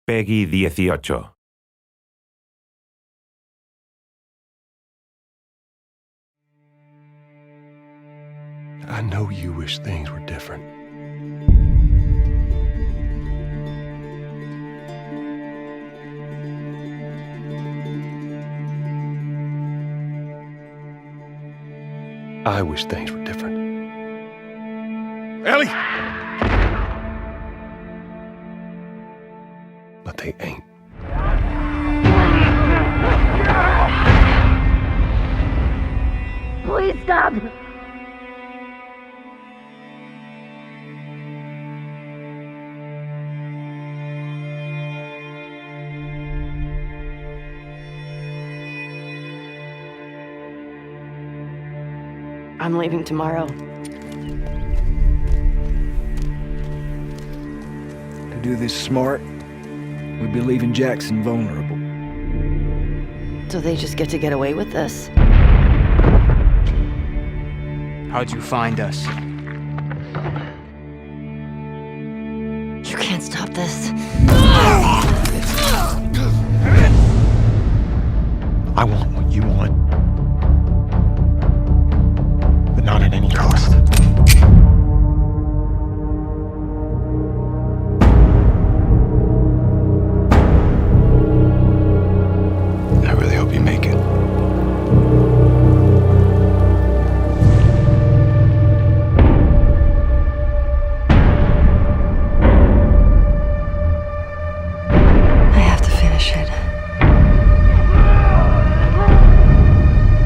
Peggy 18. I know you wish things were different. I wish things were different. Ellie! But they ain't. Please stop! I'm leaving tomorrow. To do this smart, we'd be leaving Jackson vulnerable. So they just get to get away with this? How'd you find us? You can't stop this. I want what you want. But not at any cost. I really hope you make it. I have to finish it.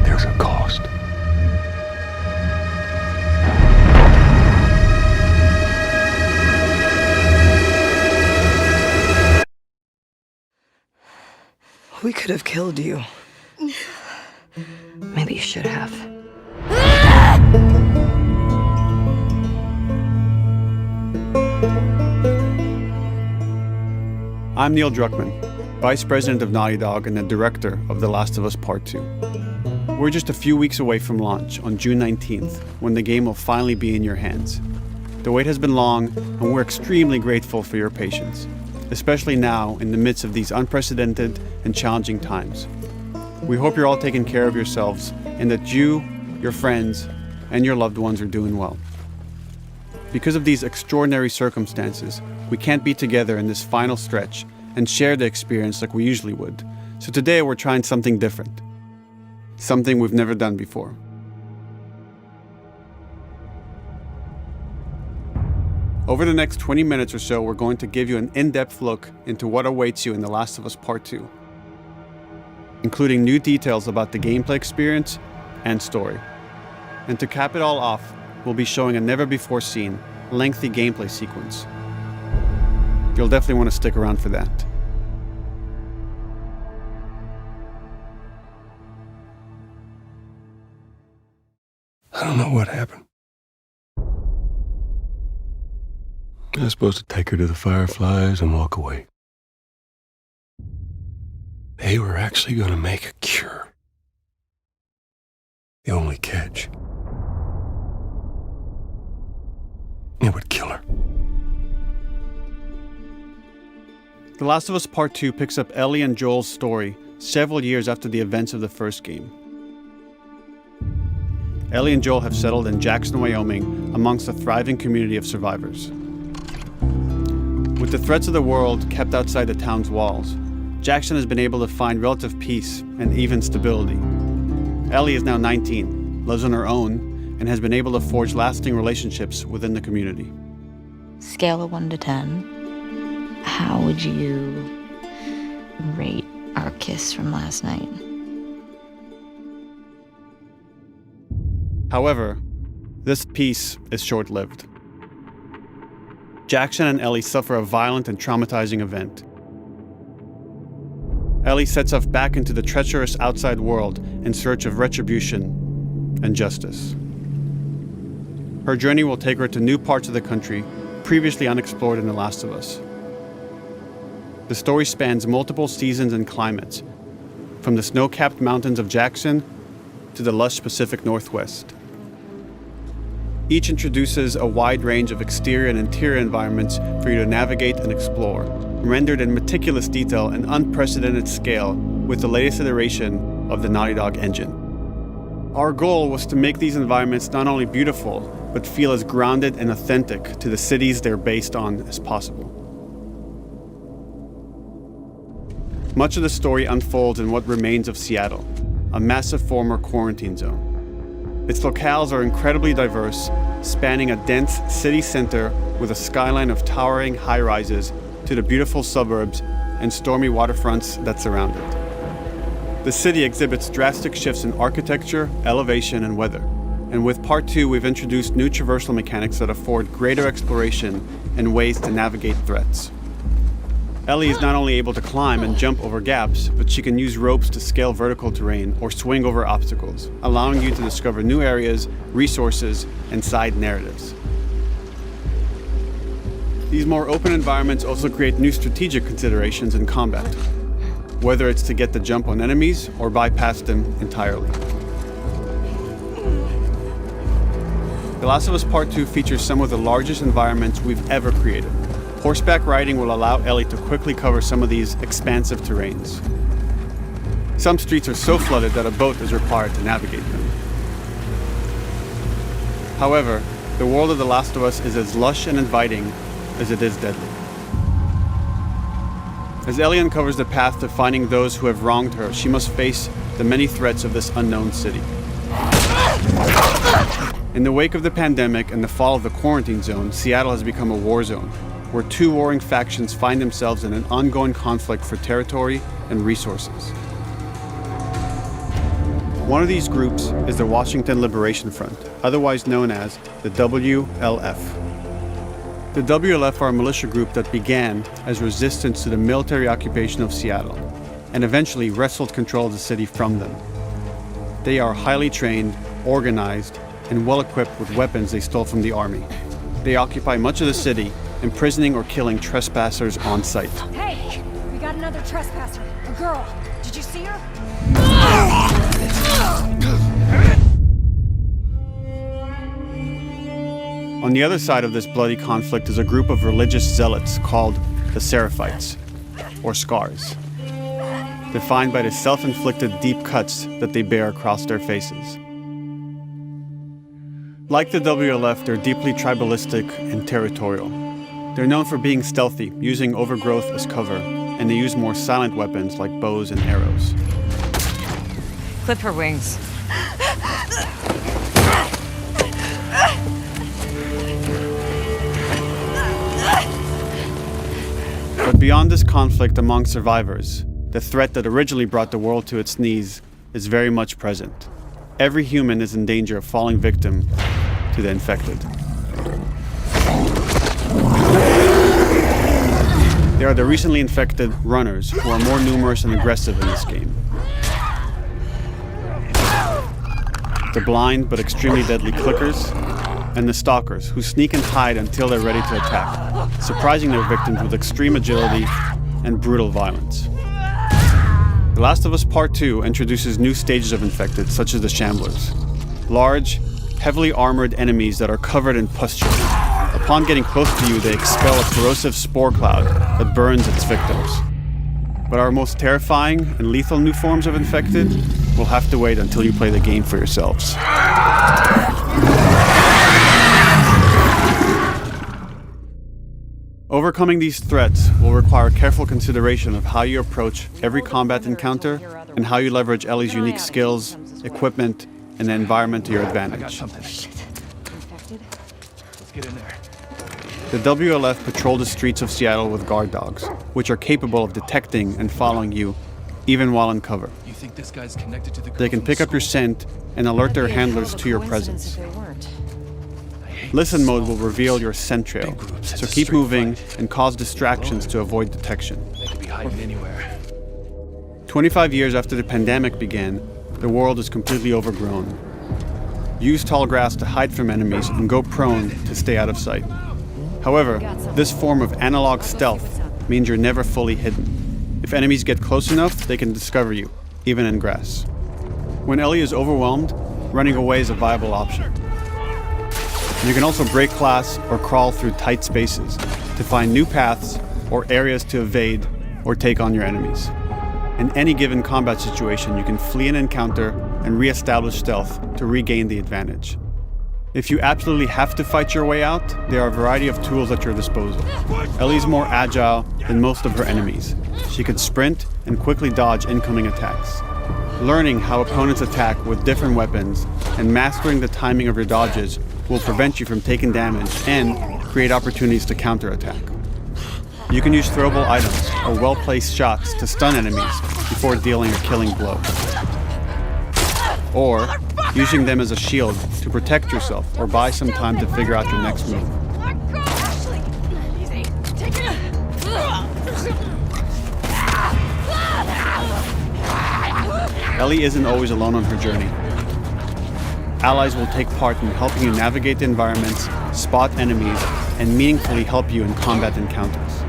There's a cost. We could have killed you. Maybe you should have. I'm Neil Druckmann, Vice President of Naughty Dog and the Director of The Last of Us Part 2. We're just a few weeks away from launch on June 19th, when the game will finally be in your hands. The wait has been long, and we're extremely grateful for your patience, especially now in the midst of these unprecedented and challenging times. We hope you're all taking care of yourselves and that you, your friends, and your loved ones are doing well. Because of these extraordinary circumstances, we can't be together in this final stretch and share the experience like we usually would. So today we're trying something different. Something we've never done before. Over the next 20 minutes or so, we're going to give you an in-depth look into what awaits you in The Last of Us Part 2, including new details about the gameplay experience and story. And to cap it all off, we'll be showing a never-before-seen, lengthy gameplay sequence. You'll definitely want to stick around for that. I don't know what happened. I was supposed to take her to the Fireflies and walk away. They were actually going to make a cure. The only catch, it would kill her. The Last of Us Part 2 picks up Ellie and Joel's story several years after the events of the first game. Ellie and Joel have settled in Jackson, Wyoming, amongst a thriving community of survivors. With the threats of the world kept outside the town's walls, Jackson has been able to find relative peace and even stability. Ellie is now 19, lives on her own, and has been able to forge lasting relationships within the community. Scale of 1 to 10, how would you rate our kiss from last night? However, this peace is short-lived. Jackson and Ellie suffer a violent and traumatizing event. Ellie sets off back into the treacherous outside world in search of retribution and justice. Her journey will take her to new parts of the country previously unexplored in The Last of Us. The story spans multiple seasons and climates, from the snow-capped mountains of Jackson to the lush Pacific Northwest. Each introduces a wide range of exterior and interior environments for you to navigate and explore, rendered in meticulous detail and unprecedented scale with the latest iteration of the Naughty Dog engine. Our goal was to make these environments not only beautiful, but feel as grounded and authentic to the cities they're based on as possible. Much of the story unfolds in what remains of Seattle, a massive former quarantine zone. Its locales are incredibly diverse, spanning a dense city center with a skyline of towering high-rises to the beautiful suburbs and stormy waterfronts that surround it. The city exhibits drastic shifts in architecture, elevation, and weather. And with Part 2, we've introduced new traversal mechanics that afford greater exploration and ways to navigate threats. Ellie is not only able to climb and jump over gaps, but she can use ropes to scale vertical terrain or swing over obstacles, allowing you to discover new areas, resources, and side narratives. These more open environments also create new strategic considerations in combat, whether it's to get the jump on enemies or bypass them entirely. The Last of Us Part 2 features some of the largest environments we've ever created. Horseback riding will allow Ellie to quickly cover some of these expansive terrains. Some streets are so flooded that a boat is required to navigate them. However, the world of The Last of Us is as lush and inviting as it is deadly. As Ellie uncovers the path to finding those who have wronged her, she must face the many threats of this unknown city. In the wake of the pandemic and the fall of the quarantine zone, Seattle has become a war zone, where two warring factions find themselves in an ongoing conflict for territory and resources. One of these groups is the Washington Liberation Front, otherwise known as the WLF. The WLF are a militia group that began as resistance to the military occupation of Seattle, and eventually wrestled control of the city from them. They are highly trained, organized, and well-equipped with weapons they stole from the army. They occupy much of the city, imprisoning or killing trespassers on sight. Hey, we got another trespasser, a girl. Did you see her? On the other side of this bloody conflict is a group of religious zealots called the Seraphites, or Scars, defined by the self-inflicted deep cuts that they bear across their faces. Like the WLF, they're deeply tribalistic and territorial. They're known for being stealthy, using overgrowth as cover, and they use more silent weapons like bows and arrows. Clip her wings. But beyond this conflict among survivors, the threat that originally brought the world to its knees is very much present. Every human is in danger of falling victim to the infected. They are the recently infected runners, who are more numerous and aggressive in this game. The blind but extremely deadly clickers, and the stalkers, who sneak and hide until they're ready to attack, surprising their victims with extreme agility and brutal violence. The Last of Us Part 2 introduces new stages of infected, such as the Shamblers, large, heavily armored enemies that are covered in pustule. Upon getting close to you, they expel a corrosive spore cloud that burns its victims. But our most terrifying and lethal new forms of infected will have to wait until you play the game for yourselves. Overcoming these threats will require careful consideration of how you approach every combat encounter and how you leverage Ellie's unique skills, equipment, and the environment to your advantage. Let's get in there. The WLF patrol the streets of Seattle with guard dogs, which are capable of detecting and following you, even while in cover. You think this guy's connected to the girl They can from pick up your school? scent and alert their handlers to your presence. Listen mode will reveal your scent trail, so keep moving and cause distractions to avoid detection. They could be hiding anywhere. 25 years after the pandemic began, the world is completely overgrown. Use tall grass to hide from enemies and go prone to stay out of sight. However, this form of analog stealth means you're never fully hidden. If enemies get close enough, they can discover you, even in grass. When Ellie is overwhelmed, running away is a viable option. You can also break glass or crawl through tight spaces to find new paths or areas to evade or take on your enemies. In any given combat situation, you can flee an encounter and re-establish stealth to regain the advantage. If you absolutely have to fight your way out, there are a variety of tools at your disposal. Ellie's more agile than most of her enemies. She can sprint and quickly dodge incoming attacks. Learning how opponents attack with different weapons and mastering the timing of your dodges will prevent you from taking damage and create opportunities to counterattack. You can use throwable items or well-placed shots to stun enemies before dealing a killing blow. Or using them as a shield to protect yourself or buy some time to figure out your next move. Ellie isn't always alone on her journey. Allies will take part in helping you navigate the environments, spot enemies, and meaningfully help you in combat encounters.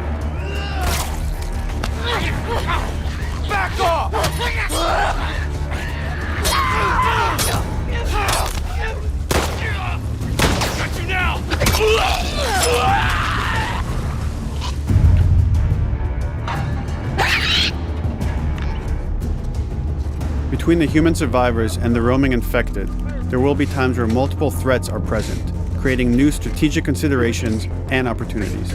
Back off! Got you now! Between the human survivors and the roaming infected, there will be times where multiple threats are present, creating new strategic considerations and opportunities.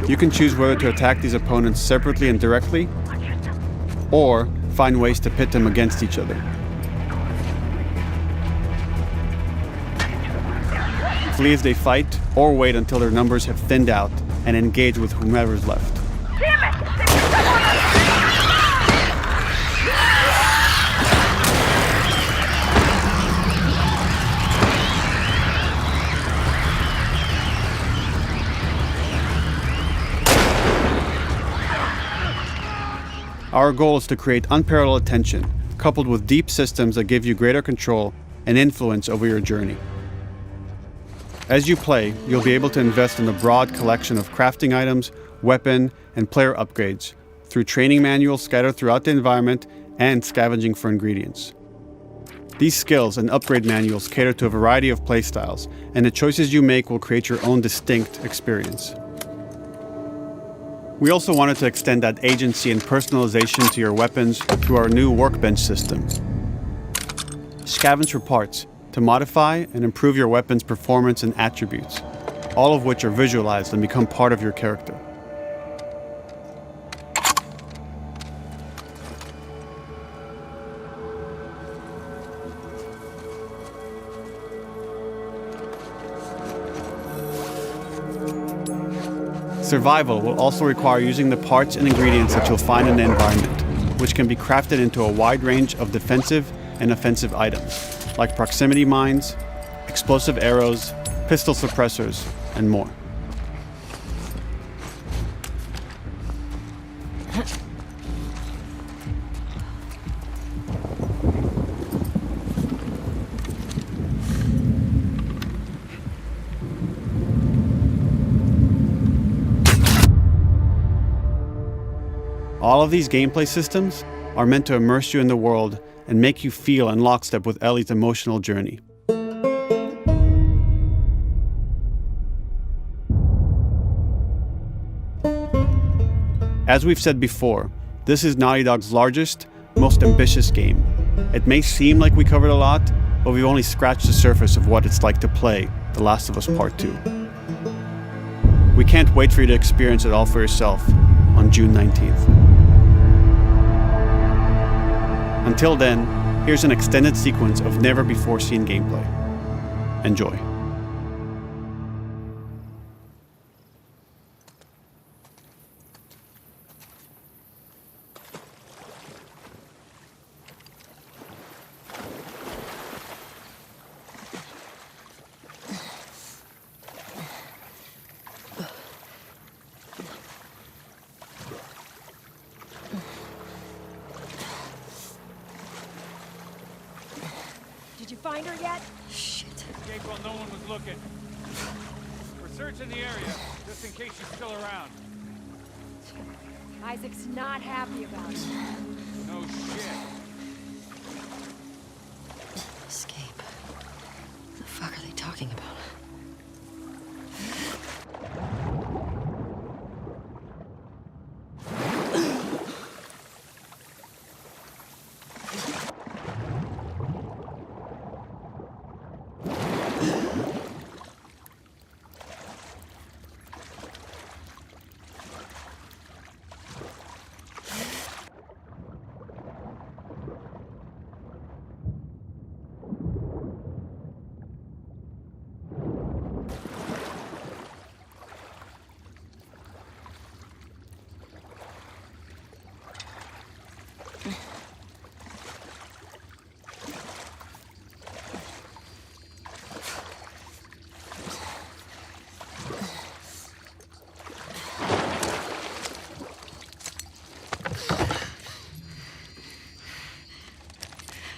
You can choose whether to attack these opponents separately and directly, or find ways to pit them against each other. Flee as they fight, or wait until their numbers have thinned out and engage with whomever's left. Our goal is to create unparalleled tension, coupled with deep systems that give you greater control and influence over your journey. As you play, you'll be able to invest in a broad collection of crafting items, weapon, and player upgrades through training manuals scattered throughout the environment and scavenging for ingredients. These skills and upgrade manuals cater to a variety of playstyles, and the choices you make will create your own distinct experience. We also wanted to extend that agency and personalization to your weapons through our new workbench system. Scavenge for parts to modify and improve your weapon's performance and attributes, all of which are visualized and become part of your character. Survival will also require using the parts and ingredients that you'll find in the environment, which can be crafted into a wide range of defensive and offensive items, like proximity mines, explosive arrows, pistol suppressors, and more. All of these gameplay systems are meant to immerse you in the world and make you feel in lockstep with Ellie's emotional journey. As we've said before, this is Naughty Dog's largest, most ambitious game. It may seem like we covered a lot, but we've only scratched the surface of what it's like to play The Last of Us Part 2. We can't wait for you to experience it all for yourself on June 19th. Until then, here's an extended sequence of never-before-seen gameplay. Enjoy. find her yet? Shit. Escape while no one was looking. We're searching the area, just in case she's still around. Isaac's not happy about it. No shit. Escape. What the fuck are they talking about?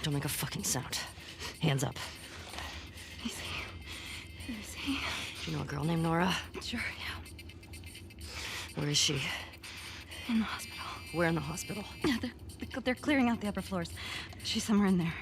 Don't make a fucking sound. Hands up. Easy. Easy. Do you know a girl named Nora? Sure, yeah. Where is she? In the hospital. Where in the hospital? Yeah, they're clearing out the upper floors. She's somewhere in there.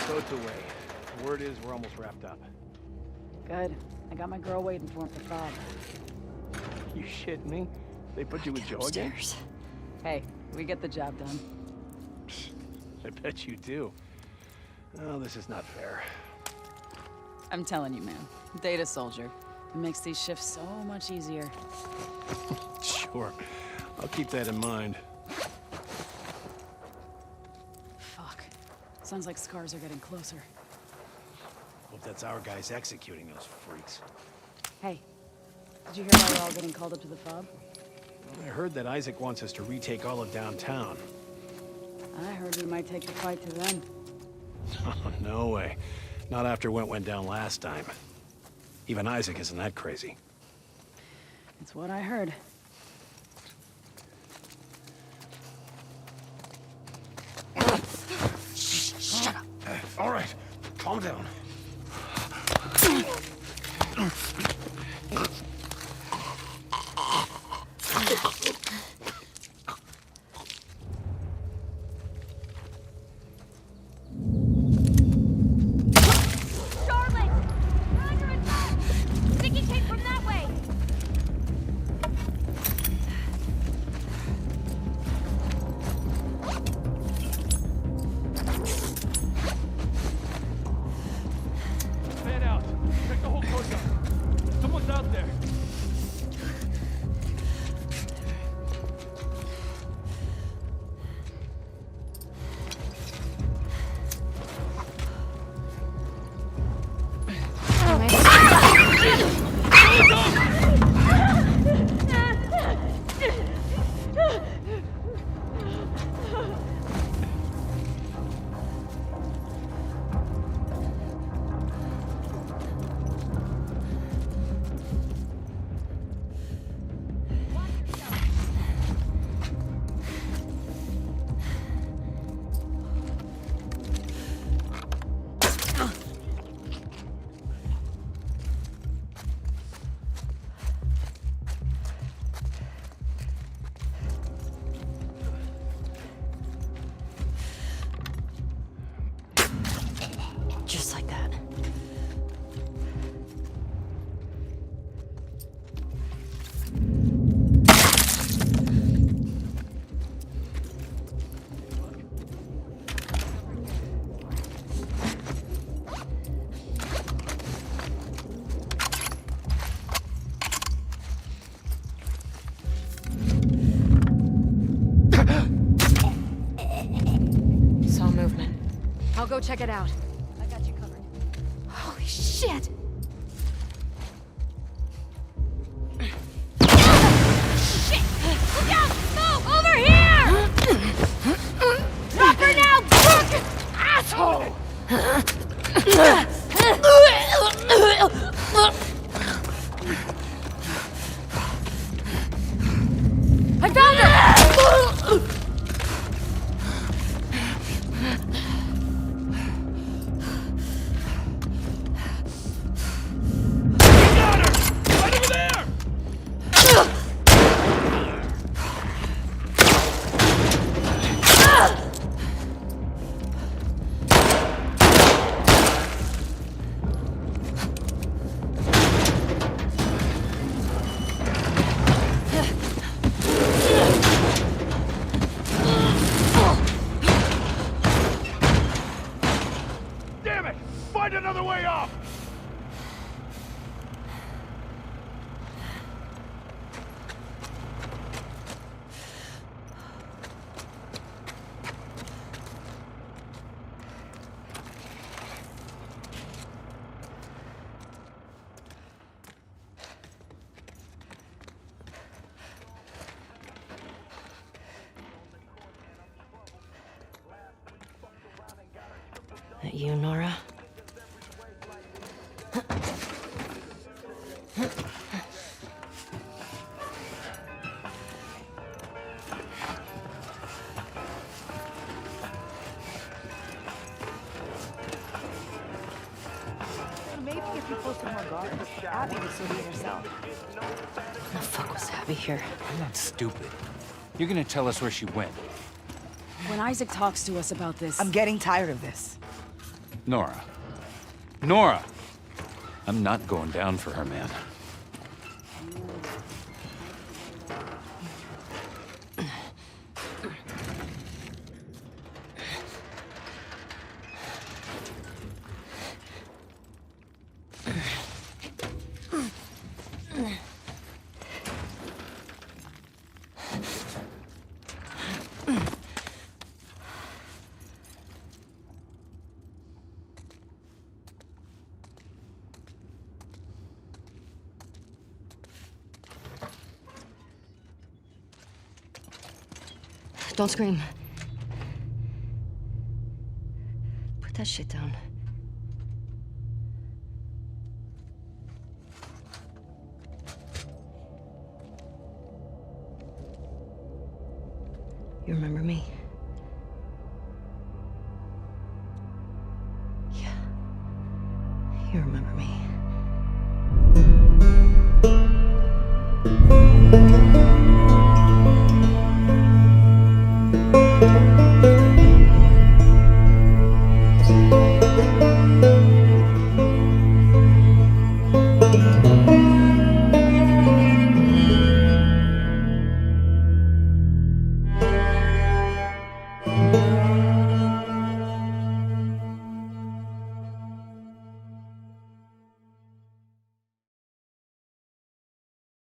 Boat's away. Word is we're almost wrapped up. Good. I got my girl waiting for him for Bob. You shitting me? They put you with Joe again? Upstairs. Hey, we get the job done. I bet you do. Oh, this is not fair. I'm telling you, man. Data soldier. It makes these shifts so much easier. Sure. I'll keep that in mind. Fuck. Sounds like scars are getting closer. Hope that's our guys executing those freaks. Hey, did you hear why we're all getting called up to the fob? I heard that Isaac wants us to retake all of downtown. I heard we might take the fight to them. Oh, no way. Not after what went down last time. Even Isaac isn't that crazy. It's what I heard. Shut up. All right, calm down. saw movement. I'll go check it out. I got you covered. Holy shit! Shit! Look out! No! Over here! Drop her now, Brooke! Asshole! I found her! That you, Nora? Maybe if you posted more guards, Abby would still be herself. What the fuck was Abby here? I'm not stupid. You're gonna tell us where she went. When Isaac talks to us about this... I'm getting tired of this. Nora. Nora! I'm not going down for her, man. Don't scream. Put that shit down. You remember me? Yeah. You remember me.